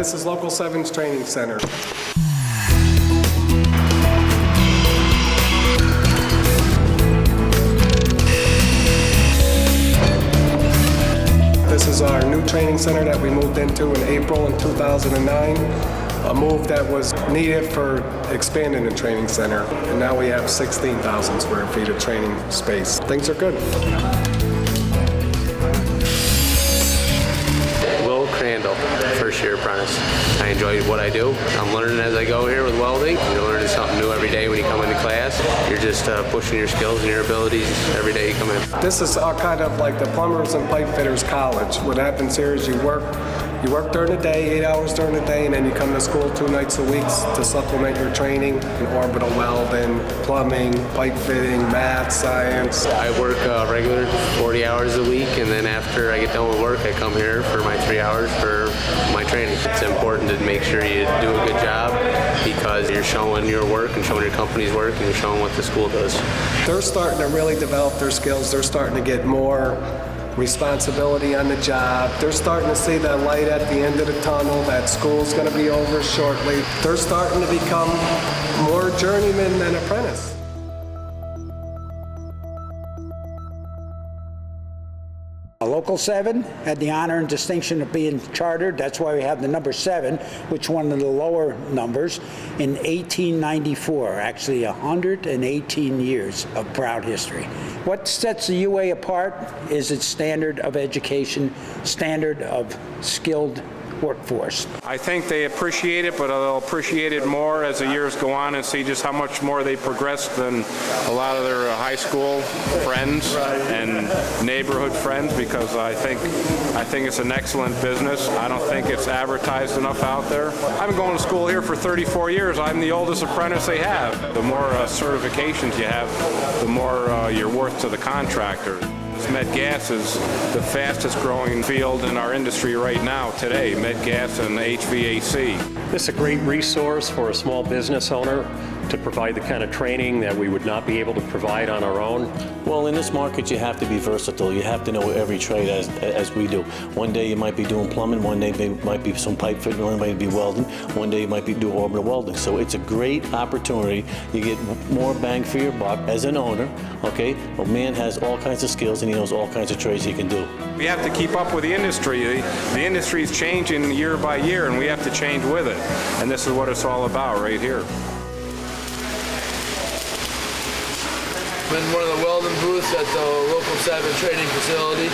this is Local 7's training center. This is our new training center that we moved into in April in 2009. A move that was needed for expanding the training center. And now we have 16,000 square feet of training space. Things are good. First year apprentice. I enjoy what I do. I'm learning as I go here with welding. You're learning something new every day when you come into class. You're just pushing your skills and your abilities every day you come in. This is kind of like the Plumbers and Pipe Fitters College. What happens here is you work during the day, 8 hours during the day, and then you come to school 2 nights a week to supplement your training in orbital welding, plumbing, pipe fitting, math, science. I work regular 40 hours a week, and then after I get done with work, I come here for my 3 hours for my training. It's important to make sure you do a good job because you're showing your work and showing your company's work and you're showing what the school does. They're starting to really develop their skills. They're starting to get more responsibility on the job. They're starting to see the light at the end of the tunnel, that school's going to be over shortly. They're starting to become more journeyman than apprentice. Local 7 had the honor and distinction of being chartered. That's why we have the number 7, which one of the lower numbers, in 1894. Actually, 118 years of proud history. What sets the UA apart is its standard of education, standard of skilled workforce. I think they appreciate it, but they'll appreciate it more as the years go on and see just how much more they progress than a lot of their high school friends and neighborhood friends, because I think it's an excellent business. I don't think it's advertised enough out there. I've been going to school here for 34 years. I'm the oldest apprentice they have. The more certifications you have, the more you're worth to the contractor. Med gas is the fastest growing field in our industry right now today, med gas and HVAC. This is a great resource for a small business owner to provide the kind of training that we would not be able to provide on our own. Well, in this market, you have to be versatile. You have to know every trade as we do. One day you might be doing plumbing, one day it might be some pipe fitting, one day might be welding, one day you might be doing orbital welding. So it's a great opportunity. You get more bang for your buck as an owner, okay? A man has all kinds of skills and he knows all kinds of trades he can do. We have to keep up with the industry. The industry is changing year by year and we have to change with it. And this is what it's all about right here. I'm in one of the welding booths at the Local 7 training facility.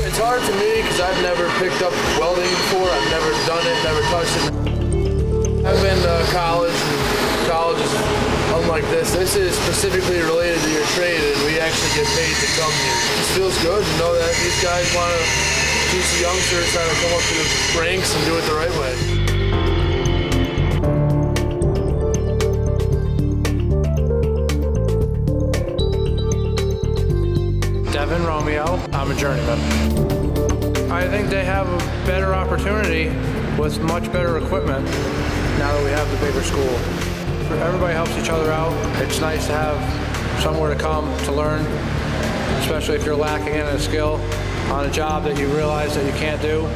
It's hard to me because I've never picked up welding before. I've never done it, never touched it. I've been to college, and college is unlike this. This is specifically related to your trade, and we actually get paid to come here. It feels good to know that these guys want to teach the youngsters how to come up to the ranks and do it the right way. Romeo. I'm a journeyman. I think they have a better opportunity with much better equipment now that we have the bigger school. Everybody helps each other out. It's nice to have somewhere to come to learn, especially if you're lacking in a skill on a job that you realize that you can't do.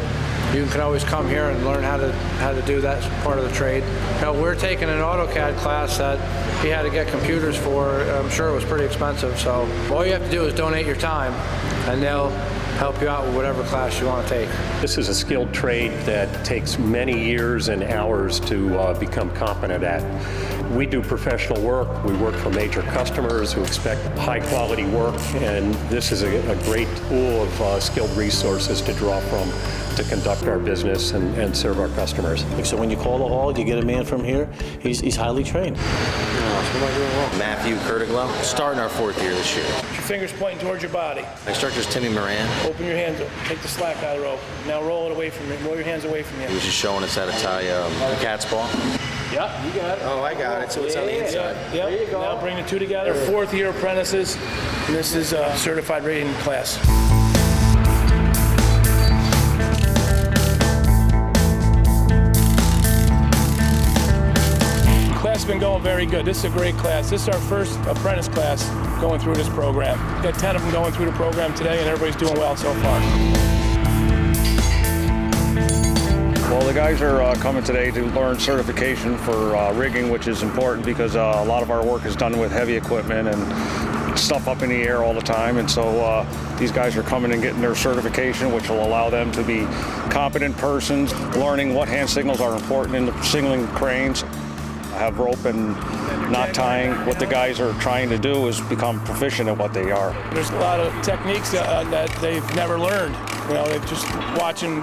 You can always come here and learn how to do that part of the trade. Now, we're taking an AutoCAD class that he had to get computers for. I'm sure it was pretty expensive. So all you have to do is donate your time, and they'll help you out with whatever class you want to take. This is a skilled trade that takes many years and hours to become competent at. We do professional work. We work for major customers who expect high quality work, and this is a great pool of skilled resources to draw from to conduct our business and serve our customers. So when you call the hall, you get a man from here, he's highly trained. What am I doing wrong? Matthew Curtiglow, starting our 4th year this year. Your fingers pointing towards your body. Instructor's Timmy Moran. Open your hands up. Take the slack out of the rope. Now roll it away from you. Roll your hands away from you. He was just showing us how to tie a cat's paw. Yep, you got it. Oh, I got it. So it's on the inside. Yep. There you go. Now bring the two together. 4th year apprentices. And this is a certified rating class. Class has been going very good. This is a great class. This is our first apprentice class going through this program. We've got 10 of them going through the program today, and everybody's doing well so far. Well, the guys are coming today to learn certification for rigging, which is important because a lot of our work is done with heavy equipment and stuff up in the air all the time. And so these guys are coming and getting their certification, which will allow them to be competent persons, learning what hand signals are important in the signaling cranes. Have rope and knot tying. What the guys are trying to do is become proficient at what they are. There's a lot of techniques that they've never learned. You know, they're just watching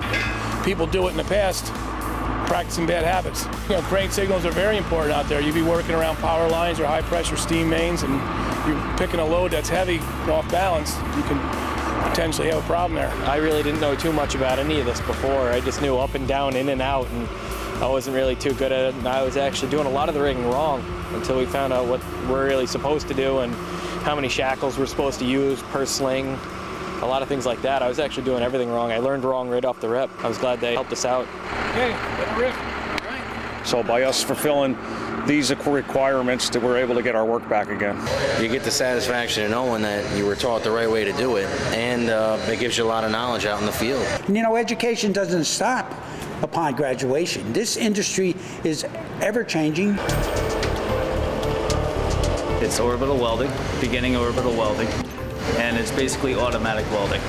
people do it in the past, practicing bad habits. You know, crane signals are very important out there. You'd be working around power lines or high pressure steam mains, and you're picking a load that's heavy and off balance, you can potentially have a problem there. I really didn't know too much about any of this before. I just knew up and down, in and out, and I wasn't really too good at it. And I was actually doing a lot of the rigging wrong until we found out what we're really supposed to do and how many shackles we're supposed to use per sling. A lot of things like that. I was actually doing everything wrong. I learned wrong right off the rip. I was glad they helped us out. Okay, let it rip. So by us fulfilling these requirements, that we're able to get our work back again. You get the satisfaction of knowing that you were taught the right way to do it, and it gives you a lot of knowledge out in the field. You know, education doesn't stop upon graduation. This industry is ever-changing. It's orbital welding, beginning orbital welding, and it's basically automatic welding,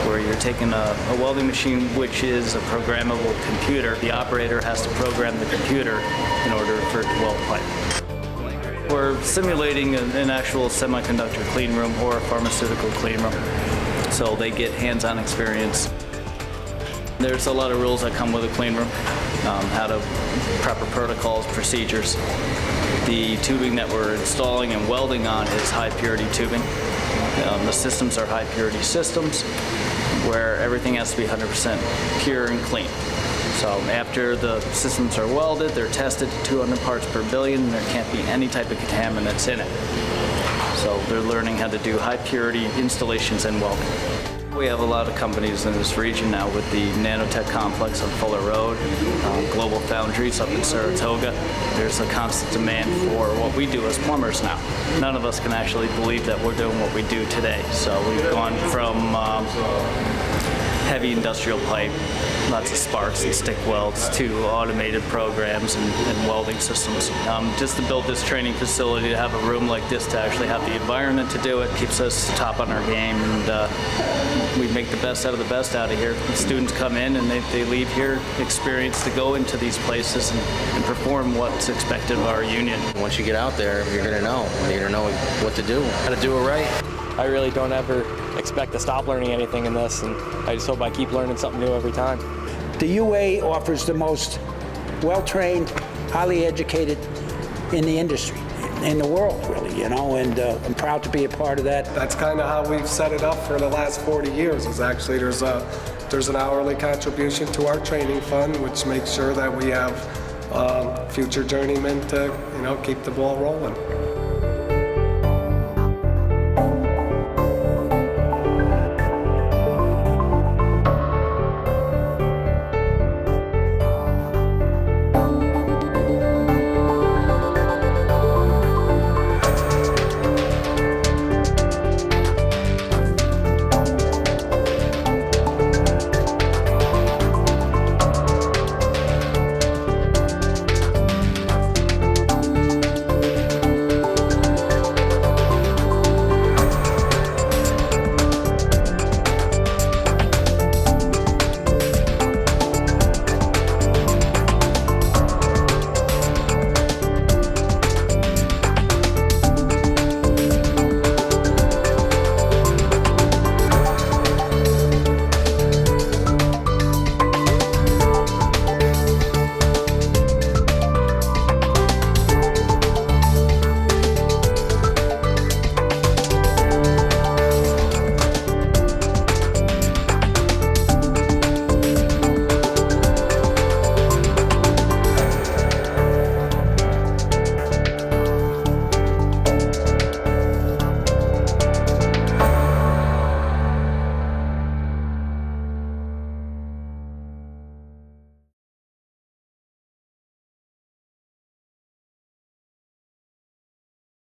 where you're taking a welding machine, which is a programmable computer. The operator has to program the computer in order for it to weld pipe. We're simulating an actual semiconductor clean room or a pharmaceutical clean room, so they get hands-on experience. There's a lot of rules that come with a clean room, how to proper protocols, procedures. The tubing that we're installing and welding on is high purity tubing. The systems are high purity systems where everything has to be 100% pure and clean. So after the systems are welded, they're tested to 200 parts per billion, and there can't be any type of contaminants in it. So they're learning how to do high purity installations and welding. We have a lot of companies in this region now with the Nanotech Complex on Fuller Road, Global Foundries up in Saratoga. There's a constant demand for what we do as plumbers now. None of us can actually believe that we're doing what we do today. So we've gone from heavy industrial pipe, lots of sparks and stick welds, to automated programs and welding systems. Just to build this training facility, to have a room like this, to actually have the environment to do it, keeps us top on our game, and we make the best out of the best out of here. The students come in and they leave here experienced to go into these places and perform what's expected of our union. Once you get out there, you're going to know. You're going to know what to do, how to do it right. I really don't ever expect to stop learning anything in this, and I just hope I keep learning something new every time. The UA offers the most well-trained, highly educated in the industry, in the world, really, you know, and I'm proud to be a part of that. That's kind of how we've set it up for the last 40 years, is actually there's an hourly contribution to our training fund, which makes sure that we have future journeymen to, you know, keep the ball rolling.